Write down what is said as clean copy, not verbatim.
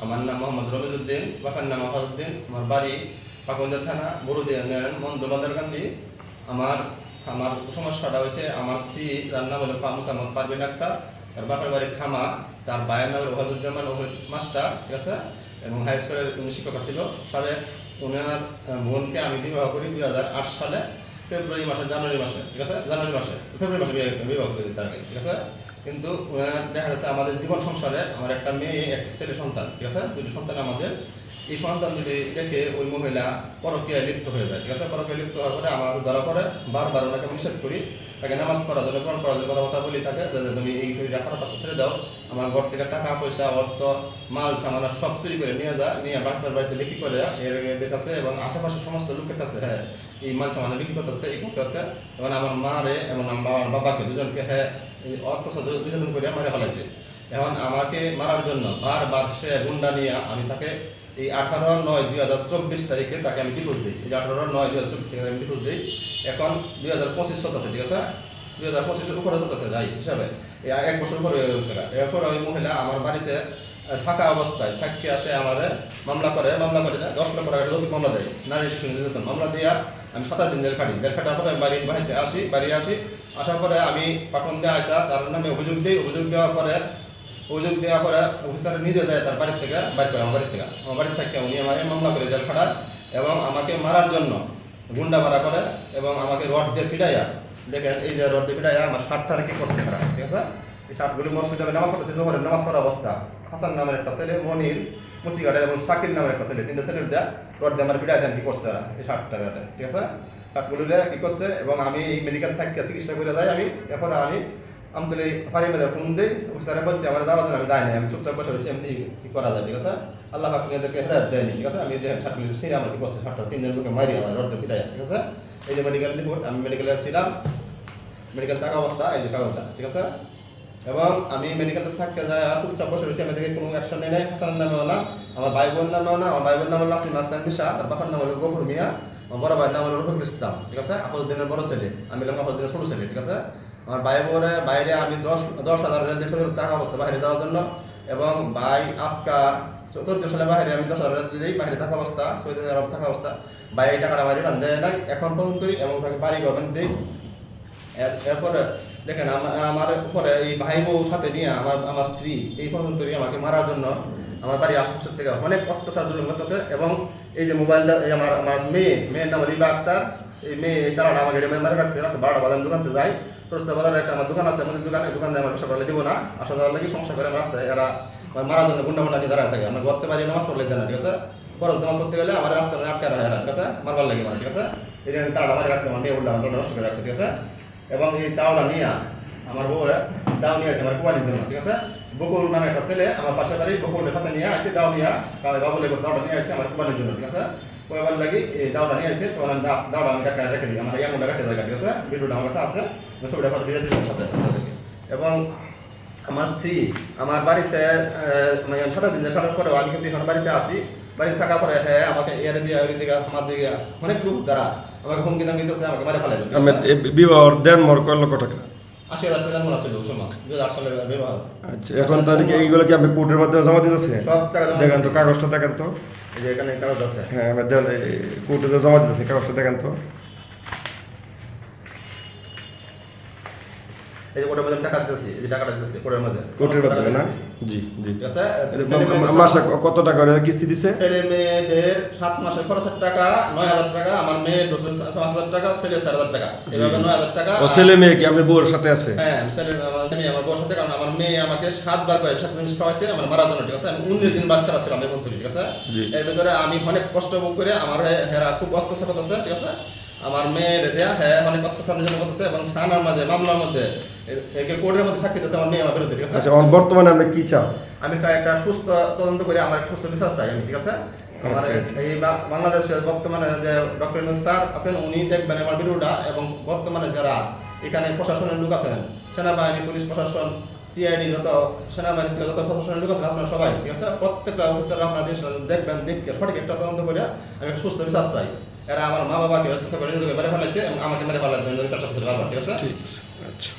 আমার নাম মোহাম্মদ রমিজউদ্দিন, বাবার নাম আফাজউদ্দিন। আমার বাড়ি পাকুন্দিয়া থানা বড়ুদিয়া ইউনিয়ন মন্দবাজারকান্দি। আমার আমার সমস্যাটা হয়েছে, আমার স্ত্রী, তার নাম হলো মুসাম্মদ পারভিন আক্তার, তার বাপের বাড়ি খামা, তার ভাইয়ের নাম ওয়াহিদুজ্জামান ওহিদ মাস্টার, ঠিক আছে, এবং হাই স্কুলের উনি শিক্ষক ছিল সাবেক। ওনার বোনকে আমি বিবাহ করি 2008 সালে ফেব্রুয়ারি মাসে, জানুয়ারি মাসে, ঠিক আছে, ফেব্রুয়ারি মাসে বিবাহ করে দিই তাকে, ঠিক আছে। কিন্তু দেখা যাচ্ছে আমাদের জীবন সংসারে আমার একটা মেয়ে, একটা ছেলে সন্তান, ঠিক আছে, দুটি সন্তান আমাদের। এই সন্তান যদি রেখে ওই মহিলা পরকীয়ায় লিপ্ত হয়ে যায়, ঠিক আছে। পরকীয়ায় লিপ্ত হওয়ার পরে আমার ধরা পরে বারবার ওনাকে নিষেধ করি, তাকে নামাজ পড়ার জন্য, কোরআন পড়ার জন্য কথা বলি তাকে, যাতে তুমি এই রাখার পাশে ছেড়ে দাও। আমার ঘর থেকে টাকা পয়সা, অর্থ, মাল সামানা সব চুরি করে নিয়ে নিয়ে বাপের বাড়িতে বিক্রি করে এর কাছে এবং আশেপাশের সমস্ত লোকের কাছে, হ্যাঁ, এই মাল সামানা বিক্রি করতে এই করতে হতে। এবং আমার মারে এবং আমার বাবাকে দুজনকে, হ্যাঁ, এই অত্যাচার বিনোদন করে মারে ফেলাইছে। এখন আমাকে মারার জন্য বারবার সে গুন্ডা নিয়ে আমি তাকে এই 18/9/2024 তারিখে তাকে আমি ডিভোর্স দিই। এই 18/9/2024 তারিখে আমি ডিভোর্স দিই। এখন 2025 চলতেছে, ঠিক আছে, 2025-এর উপরে চলতেছে যাই হিসাবে, এই 1 বছর উপরে হয়ে গেছে। এরপর ওই মহিলা আমার বাড়িতে থাকা অবস্থায় থাকি আসে আমার মামলা করে 10 লক্ষ টাকা যৌতুক মামলা দেয়, নারী শিশু নির্যাতন মামলা দিয়া আমি 27 দিন জেল খাটার পরে আমি বাড়িতে আসি। আসার পরে আমি পাকুন্দিয়া আসা তার নামে অভিযোগ দেওয়ার পরে অফিসার নিজে যায় তার বাড়ির থেকে বাইর করে, আমার বাড়ির থেকে উনি আমাকে মামলা করে জেল খাটার এবং আমাকে মারার জন্য গুন্ডা মারা করে এবং আমাকে রড দিয়ে পিটাইয়া, দেখেন এই যে রড দিয়ে পিটাইয়া আমার শার্টটা কি করছে খারাপ, ঠিক আছে। এই শার্টগুলি মসজিদে আমি নামাজ পড়তেছি, জোহরের নামাজ পড়া অবস্থা, হাসান নামের একটা ছেলে, মনির মুসিগাটের এবং শাকিল নামের একটা ছেলে, 3টে ছেলের দেয়া রড দিয়ে আমার পিটাই দেন কি করছে এই শার্টটা, ঠিক আছে। শার্টগুলিরে কি করছে এবং আমি এই মেডিকেল থেকে চিকিৎসা করে যাই। এরপরে আমি আমতলি ফাঁড়ি মেজার ফোন দিই, অফিসারে বলছে আমার যাওয়ার জন্য, আমি যাই না, আমি চুপচাপ বসে রয়েছি, এমনি কি করা যায়, ঠিক আছে। আল্লাহ পাক এদেরকে হেদায়েত দেয়নি, ঠিক আছে। আমি শার্টগুলি ছিঁড়ে আমার কি করছে শার্টটা 3 জন লোকে মারি আমার রড দিয়ে পিটাই, ঠিক আছে। এই যে মেডিকেল রিপোর্ট, আমি মেডিকেলে ছিলাম, মেডিকেল থাকা অবস্থা, এই যে কাগজটা, ঠিক আছে। এবং আমি মেডিকেলে থাকতে যাই চুপচাপ বসে রয়েছি, আমি দেখি কোনো অ্যাকশন নেই। হাসানের নামেও না, আমার ভাই বোন নামেও না। আমার ভাই বোন নাম হলো নাসিম আক্তার নিশা, তার বাবার নাম হলো গফুর মিয়া, আমার বড় ভাইয়ের নাম হলো রফিকুল ইসলাম, ঠিক আছে। আফজউদ্দিনের বড় ছেলে, আমি হলাম আফজউদ্দিনের ছোট ছেলে, ঠিক আছে। আমার ভাই বোনের বাইরে আমি 10,000 রেল দিয়ে টাকা অবস্থা বাইরে যাওয়ার জন্য, এবং ভাই আজকা 14 সালে বাইরে আমি 10,000 রেল দিই বাইরে থাকা অবস্থা, সৌদি আরব থাকা অবস্থা, ভাই এই টাকাটা বাইরে দেয় নাই এখন পর্যন্তই, এবং তাকে বাড়ি গভর্নমেন্ট দিই। এরপরে দেখেন আমার উপরে এই ভাই বউ সাথে নিয়ে আমার স্ত্রী এই পর্যন্তই আমাকে মারার জন্য আমার বাড়ির আশেপাশের থেকে অনেক অত্যাচার জুলুম করতেছে। এবং এই যে মোবাইলটা, এই আমার মেয়ের নাম রিবা আক্তার, এই মেয়ে এই তারাটা আমার গেড়ে মারা রাখছে। রাত 12টা বাজার দোকানতে যাই, প্রস্তাব বাজারে একটা আমার দোকান আছে, আমাদের দোকানে আমার ব্যবসা করলে দিব না, আসা যাওয়ার লাগে সমস্যা করে আমার রাস্তায় এরা মারার জন্য গুন্ডা নিয়ে দাঁড়ায় থাকে। আমরা করতে পারি নামাজ পড়লে দেয় না, ঠিক আছে। খরচ নামাজ করতে গেলে আমার রাস্তায় আটকে রাখে না, ঠিক আছে, মারবার লাগে আমার, ঠিক আছে। এই যে তারাটা মারি রাখছে, আমার মেয়ে উল্টা নষ্ট করে রাখছে, ঠিক আছে। এবং এই তাওটা নিয়ে আমার বউ দাও নিয়ে আছে আমার কুয়ারির জন্য, ঠিক আছে। বকুল নামে একটা ছেলে আমার পাশের বাড়ি, বকুলের সাথে নিয়ে আসছে দাও নিয়ে, বাবুলের দাওটা নিয়ে আসছে আমার কুয়ারির জন্য, ঠিক আছে। কয়েকবার লাগি এই দাওটা নিয়ে আসছে, তখন আমি দাওটা আমি কাটে রেখে দিই, আমার এমনটা কাটে যায়, ঠিক আছে। ভিডিওটা আমার কাছে আছে, ছবিটা পাঠিয়ে দিয়ে দিচ্ছি সাথে। এবং আমার স্ত্রী আমার বাড়িতে 7 দিন কাটার পরেও আমি কিন্তু এখন বাড়িতে আসি, বাড়িতে থাকার পরে হ্যাঁ আমাকে এর দিয়ে ওই দিকে আমার দিকে অনেক লোক দ্বারা আমাকে হুমকি দাম দিতেছে, আমাকে মারে ফেলাইল। বিবাহ দেন মর কয় লক্ষ টাকা, 80,000 টাকা মনে ছিল ওই সময় 2008 সালের বিবাহ। আচ্ছা, এখন তাদেরকে এইগুলো কি আপনি কোর্টের মাধ্যমে জমা দিতেছে? সব টাকা জমা দেখেন তো কাগজটা, দেখেন তো, এই যে এখানে কাগজ আছে, হ্যাঁ আমি দেন কোর্টে জমা দিতেছে, কাগজটা দেখেন তো। এই যে কোর্টের মধ্যে টাকা দিতেছি, এই যে টাকাটা দিতেছি কোর্টের মধ্যে, কোর্টের মাধ্যমে না? জি জি, ঠিক আছে। মাসে কত টাকা কিস্তি দিছে? ছেলে মেয়েদের 7 মাসের খরচের টাকা 9,000 টাকা, আমার মেয়ে 5,000 টাকা, ছেলে 4,000 টাকা, এভাবে 9,000 টাকা। ও ছেলে মেয়ে কি আপনি বউর সাথে আছে? হ্যাঁ আমার বউর সাথে, কারণ আমার মেয়ে আমাকে 7 বার করে 7 দিন খাওয়াইছে আমার মারার জন্য, ঠিক আছে। আমি 19 দিন বাচ্চারা ছিলাম এখন থেকে, ঠিক আছে। এর ভিতরে আমি অনেক কষ্ট ভোগ করে আমার হেরা খুব অত্যাচার করতেছে, ঠিক আছে। আমার মেয়ের দেয়া হ্যাঁ অনেক অত্যাচার নির্যাতন করতেছে, এবং থানার মাঝে মামলার মধ্যে একে কোর্টের মধ্যে সাক্ষী দিতেছে আমার মেয়ে আমার বিরুদ্ধে, ঠিক আছে। আচ্ছা, বর্তমানে আপনি কি চান? আমি চাই একটা সুস্থ তদন্ত করে আমার সুস্থ বিচার চাই আমি, ঠিক আছে। আমার এই বাংলাদেশের বর্তমানে যে ডক্টর ইউনূস স্যার আছেন উনি দেখবেন আমার ভিডিওটা, এবং বর্তমানে যারা এখানে প্রশাসনের লোক আছেন, সেনাবাহিনী, পুলিশ প্রশাসন, সিআইডি, যত সেনাবাহিনী থেকে যত প্রশাসনের লোক আছেন আপনারা সবাই, ঠিক আছে, প্রত্যেকটা অফিসার আপনারা দেখবেন, দেখে সঠিক একটা তদন্ত করে আমি সুস্থ বিচার চাই। এরা আমার মা বাবাকে হত্যা করে নিজেকে মেরে ফেলাইছে এবং আমাকে মেরে ফেলার জন্য চেষ্টা করছে বারবার, ঠিক আছে। ঠিক আছে, আচ্ছা।